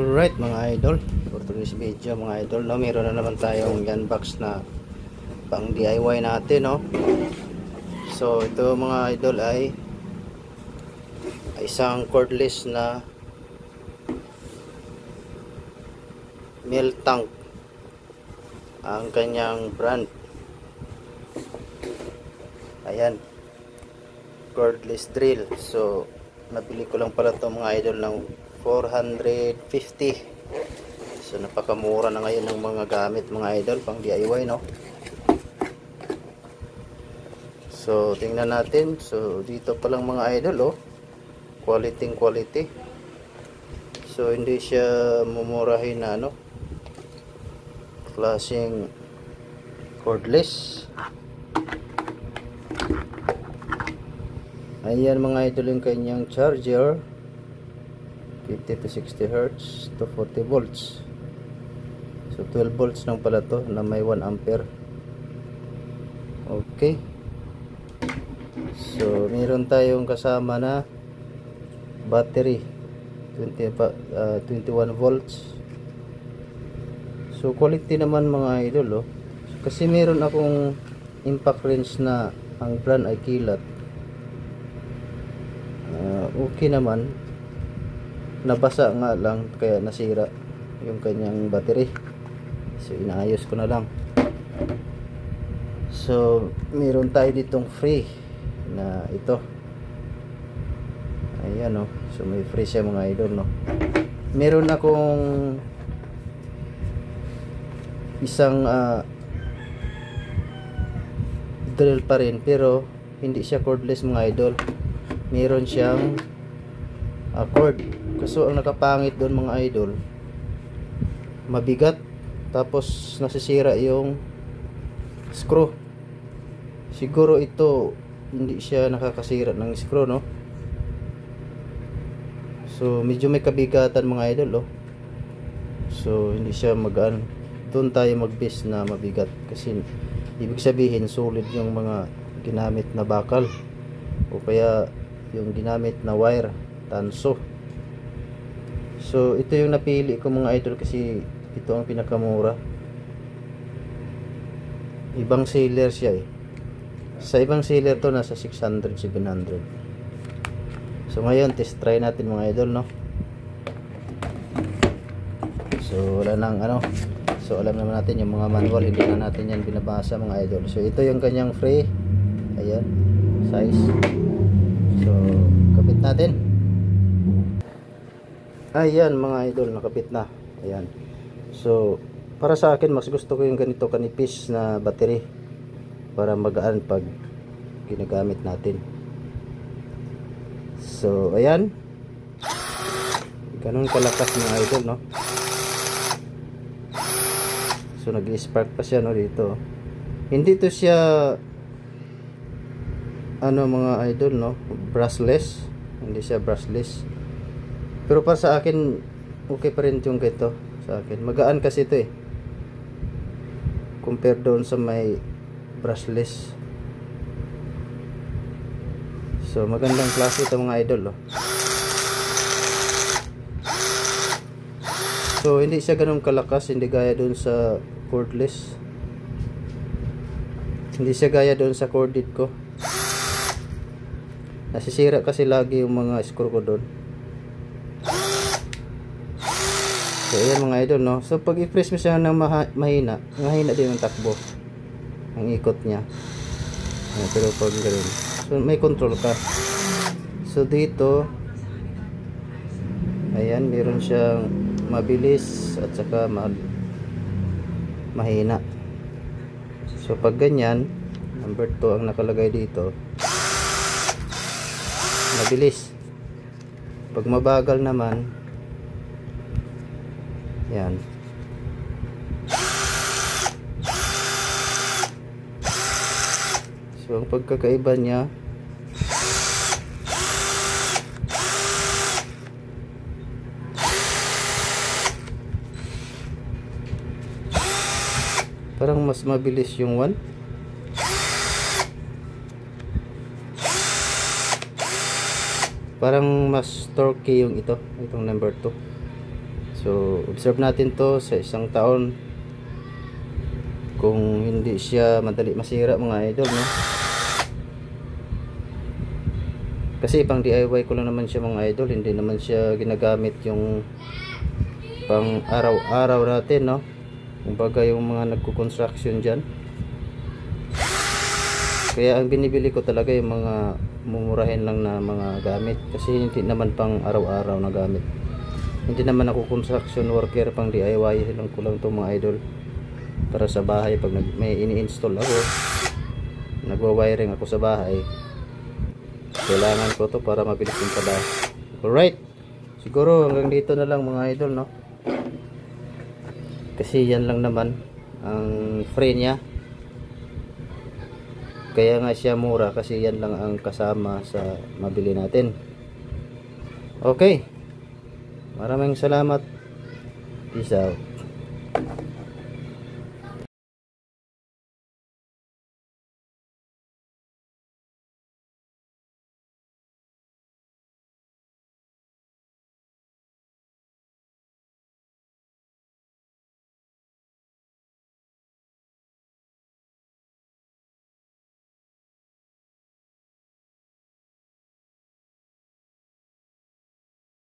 Alright mga idol, for today's video mga idol, no, meron na naman tayong yan box na pang DIY natin, no. So ito mga idol ay isang cordless na milk tank ang kanyang brand. Ayan, cordless drill. So nabili ko lang pala ito mga idol ng 450. So napakamura na ngayon ng mga gamit mga idol pang DIY, no. So tingnan natin. So dito pa lang mga idol, oh, quality. So hindi siya mumurahin na ano, klaseng cordless. Ayan mga idol yung kanyang charger, 50 to 60 Hz to 40 volts. So 12 volts lang pala to na may 1 ampere. Okay. So meron tayong kasama na battery 21 volts. So quality naman mga idol, oh. Kasi meron akong impact wrench na ang brand ay Kilat. Okay naman, nabasa nga lang kaya nasira yung kanyang battery. So inaayos ko na lang. So meron tayo ditong free na ito. Ayan, oh. So may free siya mga idol, no. Meron akong isang drill pa rin, pero hindi siya cordless mga idol. Meron siyang cord. Kaso ang nakapangit doon mga idol, mabigat, tapos nasisira yung screw. Siguro ito hindi siya nakakasira ng screw, no. So medyo may kabigatan mga idol, oh. So hindi siya magaan. Doon tayo mag-base na mabigat, kasi ibig sabihin solid yung mga ginamit na bakal o kaya yung ginamit na wire, tanso. So ito yung napili ko mga idol kasi ito ang pinakamura. Ibang seller siya, eh. Sa ibang seller to nasa 600, 700. So ngayon test try natin mga idol, no. So wala nang ano. So alam naman natin yung mga manual, hindi na natin yan binabasa mga idol. So ito yung kanyang free. Ayan, size. So kapit natin. Ayan mga idol, nakapit na. Ayan. So para sa akin mas gusto ko yung ganito kanipis na battery para magaan pag ginagamit natin. So ayan, ganun kalakas mga idol, no. So nag-spark pa siya, no, dito. Hindi to siya ano mga idol, no, brushless. Hindi siya brushless. Pero para sa akin okay pa rin yung ganito sa akin. Magaan kasi ito, eh, compare doon sa may brushless. So magandang klase ito mga idol, oh. So hindi siya ganun kalakas, hindi gaya doon sa cordless. Hindi siya gaya doon sa corded ko. Nasisira kasi lagi yung mga screw ko doon. So ayan mga idol, no. So pag i-press mo siya ng mahina din ang takbo, ang ikot niya. Pero pag ganoon, so may control ka. So dito, ayan, meron siyang mabilis at saka mahina. So pag ganyan, number 2 ang nakalagay dito, mabilis. Pag mabagal naman, yan. So ang pagkakaiba niya, parang mas mabilis yung 1. Parang mas torquey yung itong number 2. So So observe natin to sa isang taon kung hindi siya madali masira mga idol, no? Kasi pang DIY ko lang naman siya mga idol, hindi naman siya ginagamit yung pang araw-araw natin, no? Kumbaga yung mga nagko-construction dyan. Kaya ang binibili ko talaga yung mga mumurahin lang na mga gamit, kasi hindi naman pang araw-araw na gamit. Hindi naman ako construction worker, pang DIY lang ko lang to mga idol, para sa bahay. Pag may ini-install ako, nagwa-wiring ako sa bahay, kailangan ko to para mabilis yung trabaho. Alright, siguro hanggang dito na lang mga idol, no? Kasi yan lang naman ang free niya, kaya nga siya mura, kasi yan lang ang kasama sa mabili natin. Okay, maraming salamat. Peace out.